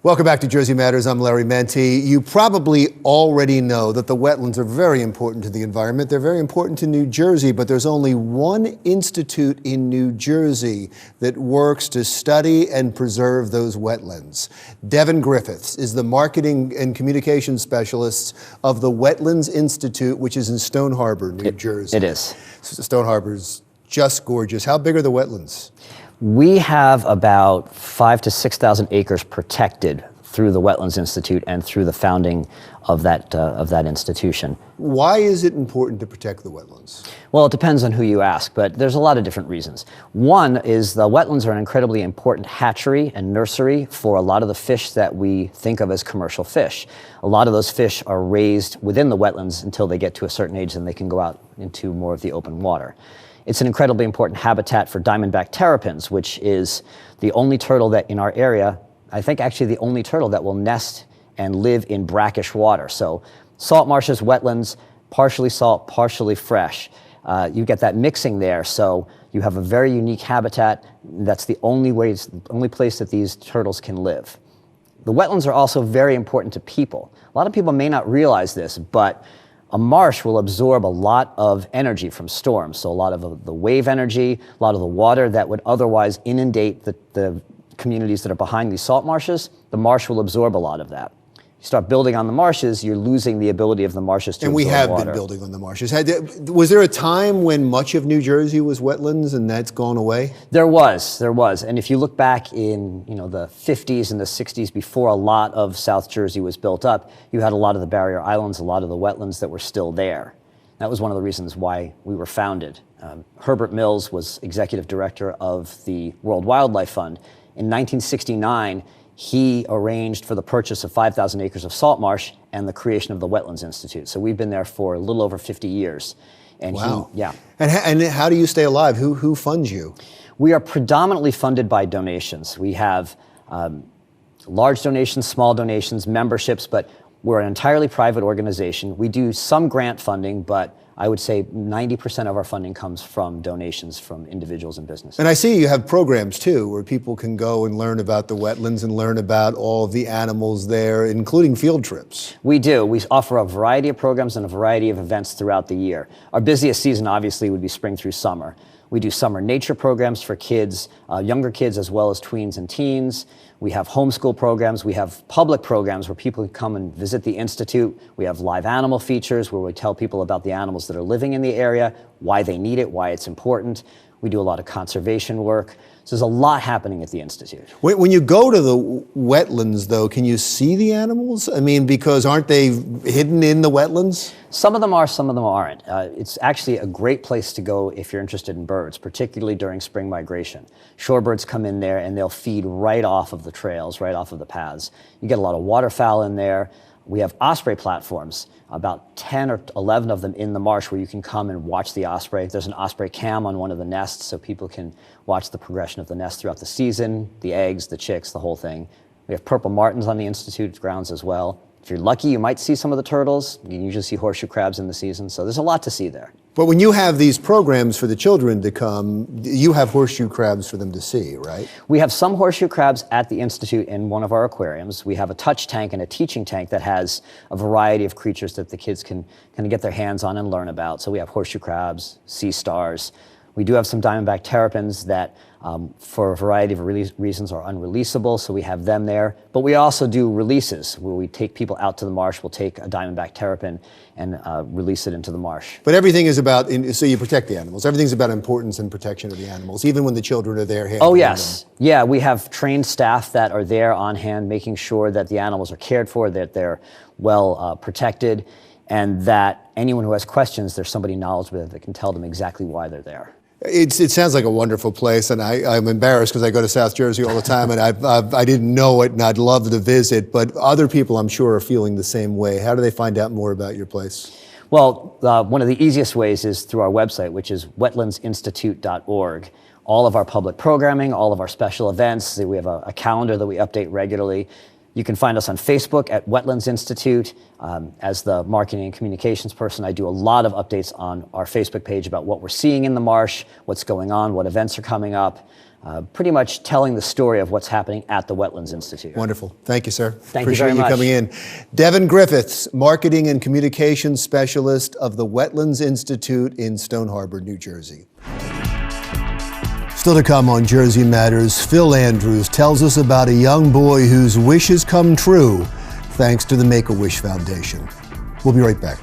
Welcome back to Jersey Matters. I'm Larry Menti. You probably already know that the wetlands are very important to the environment. They're very important to New Jersey, but there's only one institute in New Jersey that works to study and preserve those wetlands. Devin Griffiths is the marketing and communications specialist of the Wetlands Institute, which is in Stone Harbor, New Jersey. It is. Stone Harbor's just gorgeous. How big are the wetlands? We have about 5,000 to 6,000 acres protected through the Wetlands Institute and through the founding of that institution. Why is it important to protect the wetlands? Well, it depends on who you ask, but there's a lot of different reasons. One is the wetlands are an incredibly important hatchery and nursery for a lot of the fish that we think of as commercial fish. A lot of those fish are raised within the wetlands until they get to a certain age and they can go out into more of the open water. It's an incredibly important habitat for diamondback terrapins, which is the only turtle that in our area, I think actually the only turtle that will nest and live in brackish water. So salt marshes, wetlands, partially salt, partially fresh. You get that mixing there, so you have a very unique habitat. That's the only place that these turtles can live. The wetlands are also very important to people. A lot of people may not realize this, but a marsh will absorb a lot of energy from storms. So a lot of the wave energy, a lot of the water that would otherwise inundate the communities that are behind these salt marshes, the marsh will absorb a lot of that. You start building on the marshes, you're losing the ability of the marshes to absorb water. And we have been building on the marshes. Was there a time when much of New Jersey was wetlands and that's gone away? There was. And if you look back in the 50s and the 60s, before a lot of South Jersey was built up, you had a lot of the barrier islands, a lot of the wetlands that were still there. That was one of the reasons why we were founded. Herbert Mills was executive director of the World Wildlife Fund. In 1969, he arranged for the purchase of 5,000 acres of salt marsh and the creation of the Wetlands Institute. So we've been there for a little over 50 years. And wow. And how do you stay alive? Who funds you? We are predominantly funded by donations. We have large donations, small donations, memberships, but we're an entirely private organization. We do some grant funding, but I would say 90% of our funding comes from donations from individuals and businesses. And I see you have programs too, where people can go and learn about the wetlands and learn about all of the animals there, including field trips. We do. We offer a variety of programs and a variety of events throughout the year. Our busiest season obviously would be spring through summer. We do summer nature programs for kids, younger kids as well as tweens and teens. We have homeschool programs. We have public programs where people can come and visit the Institute. We have live animal features where we tell people about the animals that are living in the area, why they need it, why it's important. We do a lot of conservation work. So there's a lot happening at the Institute. When you go to the wetlands, though, can you see the animals? I mean, because aren't they hidden in the wetlands? Some of them are, some of them aren't. It's actually a great place to go if you're interested in birds, particularly during spring migration. Shorebirds come in there and they'll feed right off of the trails, right off of the paths. You get a lot of waterfowl in there. We have osprey platforms, about 10 or 11 of them in the marsh where you can come and watch the osprey. There's an osprey cam on one of the nests so people can watch the progression of the nest throughout the season, the eggs, the chicks, the whole thing. We have purple martins on the Institute grounds as well. If you're lucky, you might see some of the turtles. You can usually see horseshoe crabs in the season, so there's a lot to see there. But when you have these programs for the children to come, you have horseshoe crabs for them to see, right? We have some horseshoe crabs at the Institute in one of our aquariums. We have a touch tank and a teaching tank that has a variety of creatures that the kids can kind of get their hands on and learn about. So we have horseshoe crabs, sea stars. We do have some diamondback terrapins that, for a variety of reasons, are unreleasable, so we have them there. But we also do releases, where we take people out to the marsh. We'll take a diamondback terrapin and release it into the marsh. But everything is about, so you protect the animals. Everything's about importance and protection of the animals, even when the children are there handling Oh, yes. Them. Yeah, we have trained staff that are there on hand, making sure that the animals are cared for, that they're well protected, and that anyone who has questions, there's somebody knowledgeable that can tell them exactly why they're there. It sounds like a wonderful place, and I'm embarrassed because I go to South Jersey all the time, and I didn't know it, and I'd love to visit, but other people, I'm sure, are feeling the same way. How do they find out more about your place? Well, one of the easiest ways is through our website, which is wetlandsinstitute.org. All of our public programming, all of our special events, we have a calendar that we update regularly. You can find us on Facebook at Wetlands Institute. As the marketing and communications person, I do a lot of updates on our Facebook page about what we're seeing in the marsh, what's going on, what events are coming up. pretty much telling the story of what's happening at the Wetlands Institute. Wonderful. Thank you, sir. Thank Appreciate you very much. coming in. Devin Griffiths, Marketing and Communications Specialist of the Wetlands Institute in Stone Harbor, New Jersey. Still to come on Jersey Matters, Phil Andrews tells us about a young boy whose wish has come true thanks to the Make-A-Wish Foundation. We'll be right back.